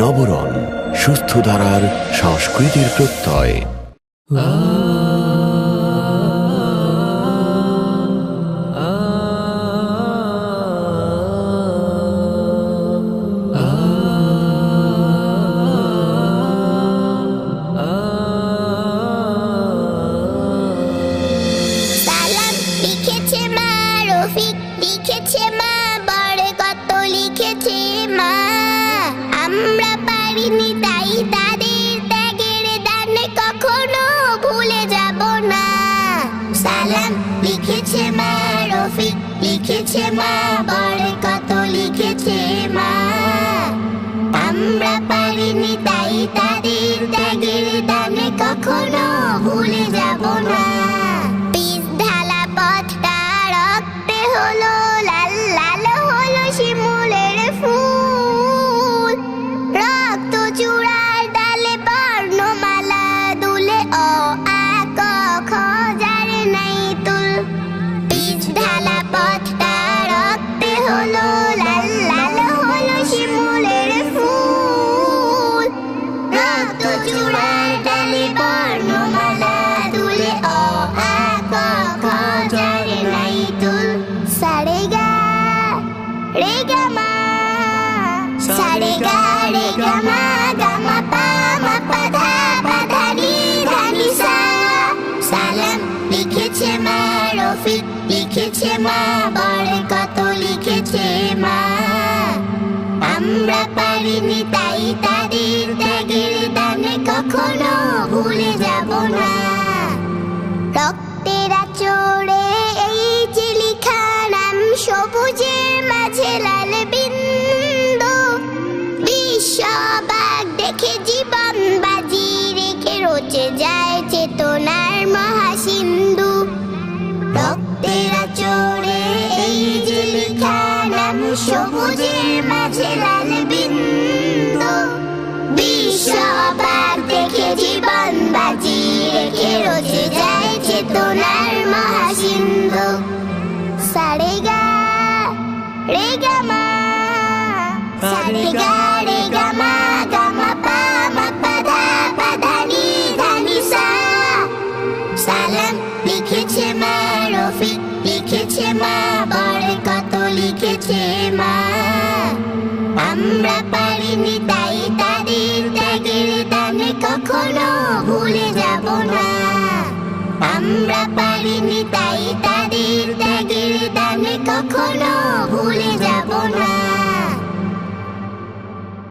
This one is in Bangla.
নবরণ, সুস্থ ধারার সংস্কৃতির প্রত্যয়। লিখেছে মা রফিক, লিখেছে মা বড় কত লিখেছে মা, আমরা পারিনি তাই তাদের ত্যাগের দানে কখনো ভুলে যাব না। পিচ ঢালা পথটা রক্তে হলো লাল, লাল হলো শিমুলের ফুল, রক্ত চূড়ার ডালে বর্ণমালা দুলে অ আ ক খ যার নাই তুল। পিচ ঢালা পথটা রক্তে হলো লাল, লাল হলো শিমুলের ফুল, রক্ত চূড়ার ডালে বর্ণমালা দুলে অ আ ক খ যার নাই তুল। সারে গা রে গা মা, সারে গা রে গা মা, গা মা পা মা পা ধা পা ধা নি ধা নি সা। সালাম লিখেছে মা রফিক, লিখেছে মা বড় কত লিখেছে মা, আমরা পারিনি তাই তাদের ত্যাগের দানে কখনো ভুলে যাব না। রক্তের আঁচড়ে এই যে লিখা নাম, সবুজের মাঝে লাল বিন্দু, বিশ্ববাগ দেখে জীবন বাজি রেখে রচে যায় চেতনার মহাসিন্ধু। রক্তের আঁচড়ে এই যে লিখা নাম, সবুজের মাঝে লাল বিন্দু, বিশ্ববাগ দেখে জীবন বাজি রেখে রচে যায় চেতনার মহাসিন্ধু। সারে গা রে গা মা, সারে গা রে গা মা, গা মা পা মা পা ধা পা ধা নি ধা নি সা। সালাম লিখেছে মা রফিক, লিখেছে মা বড় কত লিখেছে মা, আমরা পারিনি তাই তাদের ত্যাগের দানে কখনো ভুলে যাব না। আমরা পারিনি তাই তাদের ত্যাগের দানে কখনো ভুলে